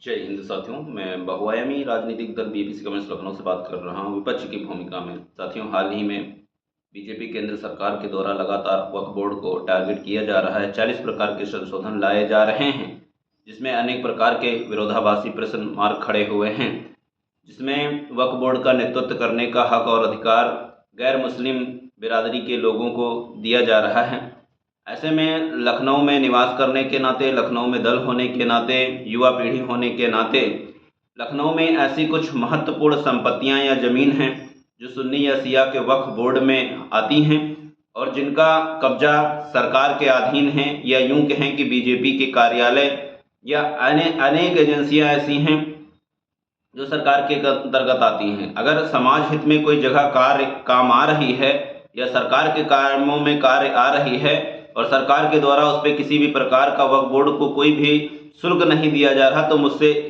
जय हिंद साथियों, मैं बहुआयामी राजनीतिक दल बीएपीसी कम्युनिस्ट लखनऊ से बात कर रहा हूं विपक्ष की भूमिका में। साथियों, हाल ही में बीजेपी केंद्र सरकार के द्वारा लगातार वक्फ बोर्ड को टारगेट किया जा रहा है। 40 प्रकार के संशोधन लाए जा रहे हैं, जिसमें अनेक प्रकार के विरोधाभासी प्रश्न मार्क खड़े हुए हैं, जिसमें वक्फ बोर्ड का नेतृत्व करने का हक और अधिकार गैर मुस्लिम बिरादरी के लोगों को दिया जा रहा है। ऐसे में लखनऊ में निवास करने के नाते, लखनऊ में दल होने के नाते, युवा पीढ़ी होने के नाते लखनऊ में ऐसी कुछ महत्वपूर्ण संपत्तियां या ज़मीन हैं जो सुन्नी या शिया के वक्फ बोर्ड में आती हैं और जिनका कब्जा सरकार के अधीन है, या यूं कहें कि बीजेपी के कार्यालय या अनेक एजेंसियां ऐसी हैं जो सरकार के अंतर्गत आती हैं। अगर समाज हित में कोई जगह काम आ रही है या सरकार के कामों में कार्य आ रही है और सरकार के द्वारा उस पर किसी भी प्रकार का वक्फ बोर्ड को कोई भी शुल्क नहीं दिया जा रहा, तो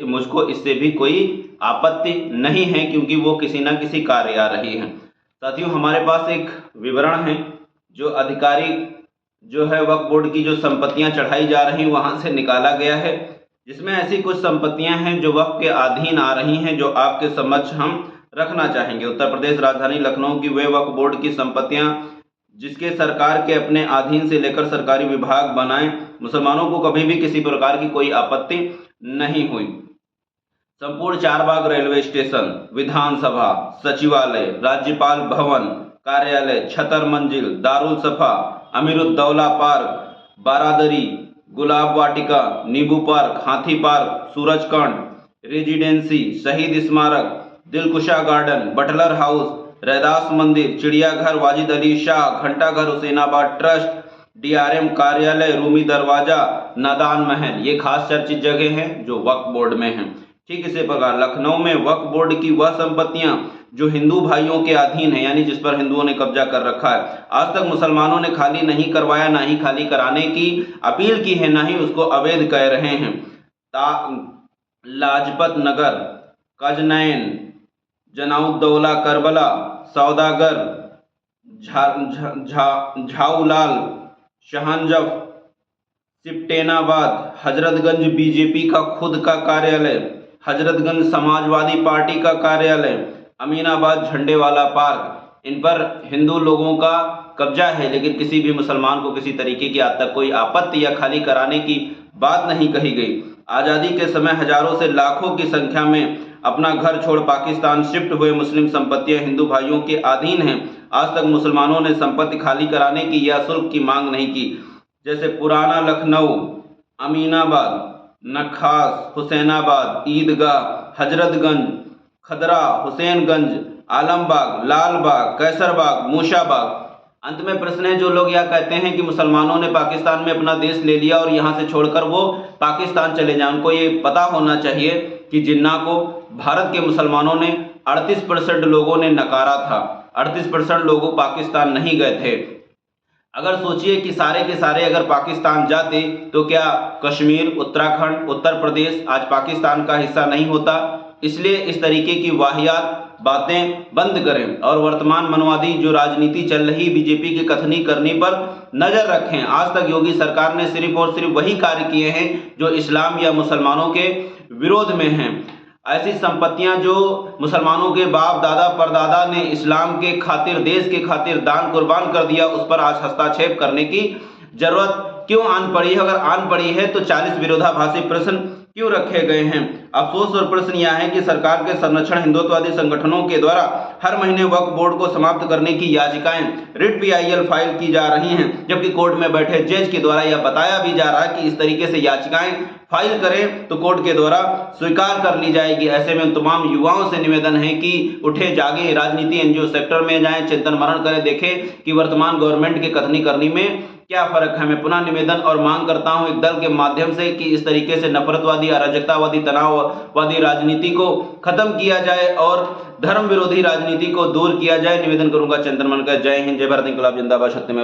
मुझको इससे भी कोई आपत्ति नहीं है, क्योंकि वो किसी न किसी कार्य आ रही है। साथियों, हमारे पास एक विवरण है जो अधिकारी जो है वक्फ बोर्ड की जो संपत्तियां चढ़ाई जा रही वहां से निकाला गया है, जिसमें ऐसी कुछ संपत्तियां हैं जो वक्फ के अधीन आ रही हैं, जो आपके समक्ष हम रखना चाहेंगे। उत्तर प्रदेश राजधानी लखनऊ की वे वक्फ बोर्ड की संपत्तियां जिसके सरकार के अपने अधीन से लेकर सरकारी विभाग बनाए, मुसलमानों को कभी भी किसी प्रकार की कोई आपत्ति नहीं हुई। संपूर्ण चारबाग रेलवे स्टेशन, विधानसभा, सचिवालय, राज्यपाल भवन, कार्यालय, छतर मंजिल, दारुल सफा, अमीरुद्दौला पार्क, बारादरी, गुलाब वाटिका, नींबू पार्क, हाथी park, सूरजकांड residency, Shaheed Smarak, Dilkusha garden, Butler house, Raidas मंदिर, चिड़ियाघर वाजिद अली शाह, घंटाघर हुसैनाबाद ट्रस्ट, डीआरएम कार्यालय, रूमी दरवाजा, नादान महल, ये खास चर्चित जगह हैं जो वक्फ बोर्ड में हैं। ठीक इसी प्रकार लखनऊ में वक्फ बोर्ड की वह संपत्तियां जो हिंदू भाइयों के अधीन है, यानी जिस पर हिंदुओं ने कब्जा कर रखा है, आज तक मुसलमानों ने खाली नहीं करवाया, ना ही खाली कराने की अपील की है, ना ही उसको अवैध कह रहे हैं। लाजपत नगर, कजनैन, जनाउद्दौला करबला, सौदागर, झाऊलाल, शहनजफ, सिप्टेनाबाद, हजरतगंज बीजेपी का खुद का कार्यालय, हजरतगंज समाजवादी पार्टी का कार्यालय, अमीनाबाद झंडे वाला पार्क, इन पर हिंदू लोगों का कब्जा है, लेकिन किसी भी मुसलमान को किसी तरीके की आज तक कोई आपत्ति या खाली कराने की बात नहीं कही गई। आज़ादी के समय हजारों से लाखों की संख्या में अपना घर छोड़ पाकिस्तान शिफ्ट हुए मुस्लिम संपत्तियां हिंदू भाइयों के अधीन हैं। आज तक मुसलमानों ने संपत्ति खाली कराने की या शुल्क की मांग नहीं की। जैसे पुराना लखनऊ, अमीनाबाद, नखास, हुसैनाबाद, ईदगाह, हजरतगंज, खदरा, हुसैनगंज, आलमबाग, लालबाग, कैसरबाग, मूशाबाग। अंत में प्रश्न है, जो लोग यह कहते हैं कि मुसलमानों ने पाकिस्तान में अपना देश ले लिया और यहाँ से छोड़कर वो पाकिस्तान चले जाएं, उनको ये पता होना चाहिए कि जिन्ना को भारत के मुसलमानों ने 38% लोगों ने नकारा था। 38% लोगों पाकिस्तान नहीं गए थे। अगर सोचिए कि सारे के सारे अगर पाकिस्तान जाते तो क्या कश्मीर, उत्तराखंड, उत्तर प्रदेश आज पाकिस्तान का हिस्सा नहीं होता? इसलिए इस तरीके की वाहियात बातें बंद करें और वर्तमान मनवादी जो राजनीति चल रही बीजेपी की कथनी करनी पर नजर रखें। आज तक योगी सरकार ने सिर्फ और सिर्फ वही कार्य किए हैं जो इस्लाम या मुसलमानों के विरोध में हैं। ऐसी संपत्तियां जो मुसलमानों के बाप दादा परदादा ने इस्लाम के खातिर, देश के खातिर दान कुर्बान कर दिया, उस पर आज हस्तक्षेप करने की जरूरत क्यों आन पड़ी है? अगर आन पड़ी है तो 40 विरोधाभासी प्रश्न क्यों रखे गए हैं? अफसोस और प्रश्न यह है कि सरकार के संरक्षण हिंदुत्ववादी संगठनों के द्वारा हर महीने वक्फ बोर्ड को समाप्त करने की याचिकाएं रिट PIL फाइल की जा रही हैं, जबकि कोर्ट में बैठे जज के द्वारा यह बताया भी जा रहा है कि इस तरीके से याचिकाएं फाइल करें तो कोर्ट के द्वारा स्वीकार कर ली जाएगी। ऐसे में तमाम युवाओं से निवेदन है कि उठे जागे, राजनीति NGO सेक्टर में जाएं, चिंतन मनन करें, देखें कि वर्तमान गवर्नमेंट के कथनी करनी में क्या फर्क है। मैं पुनः निवेदन और मांग करता हूं एक दल के माध्यम से कि इस तरीके से नफरतवादी, अराजकतावादी, तनाववादी राजनीति को खत्म किया जाए और धर्म विरोधी राजनीति को दूर किया जाए। निवेदन करूंगा चिंतन मनन कर। जय हिंद, जय भारत, इंकलाब जिंदाबाद, सत्यमेव